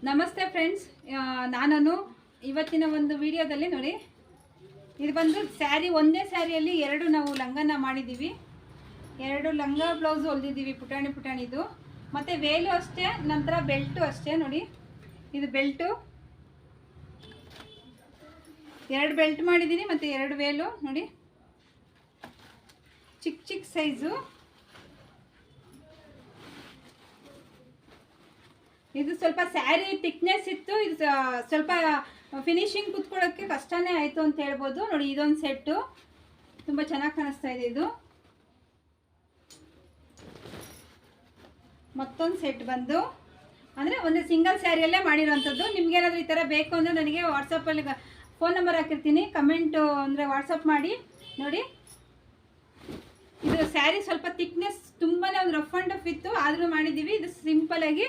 ನಮಸ್ತೆ ಫ್ರೆಂಡ್ಸ್, ನಾನು ಇವತ್ತಿನ ಒಂದು ವಿಡಿಯೋದಲ್ಲಿ ನೋಡಿ, ಇದು ಬಂದು ಸ್ಯಾರಿ, ಒಂದೇ ಸ್ಯಾರಿಯಲ್ಲಿ ಎರಡು ನಾವು ಲಂಗನ ಮಾಡಿದ್ದೀವಿ. ಎರಡು ಲಂಗ ಬ್ಲೌಸ್ ಹೊಲ್ದಿದ್ದೀವಿ, ಪುಟಾಣಿದು. ಮತ್ತು ವೇಲು ಅಷ್ಟೇ, ನಂತರ ಬೆಲ್ಟು ಅಷ್ಟೇ. ನೋಡಿ, ಇದು ಬೆಲ್ಟು, ಎರಡು ಬೆಲ್ಟ್ ಮಾಡಿದ್ದೀನಿ ಮತ್ತು ಎರಡು ವೇಲು. ನೋಡಿ, ಚಿಕ್ಕ ಸೈಜು. ಇದು ಸ್ವಲ್ಪ ಸ್ಯಾರಿ ಥಿಕ್ನೆಸ್ ಇತ್ತು, ಇದು ಸ್ವಲ್ಪ ಫಿನಿಶಿಂಗ್ ಕುತ್ಕೊಳ್ಳೋಕ್ಕೆ ಕಷ್ಟನೇ ಆಯಿತು ಅಂತ ಹೇಳ್ಬೋದು. ನೋಡಿ, ಇದೊಂದು ಸೆಟ್ಟು ತುಂಬ ಚೆನ್ನಾಗಿ ಕಾಣಿಸ್ತಾ ಇದೆ. ಇದು ಮತ್ತೊಂದು ಸೆಟ್ ಬಂದು ಅಂದರೆ ಒಂದು ಸಿಂಗಲ್ ಸ್ಯಾರಿಯಲ್ಲೇ ಮಾಡಿರೋವಂಥದ್ದು. ನಿಮ್ಗೇನಾದರೂ ಈ ಥರ ಬೇಕು ಅಂದರೆ ನನಗೆ ವಾಟ್ಸಪ್ಪಲ್ಲಿ ಫೋನ್ ನಂಬರ್ ಹಾಕಿರ್ತೀನಿ, ಕಮೆಂಟು ಅಂದರೆ ವಾಟ್ಸಪ್ ಮಾಡಿ. ನೋಡಿ, ಇದು ಸ್ಯಾರಿ ಸ್ವಲ್ಪ ಥಿಕ್ನೆಸ್ ತುಂಬಾ ಒಂದು ರಫ್ ಆ್ಯಂಡ್ ಟಫ್ ಇತ್ತು, ಆದರೂ ಮಾಡಿದ್ದೀವಿ. ಇದು ಸಿಂಪಲಾಗಿ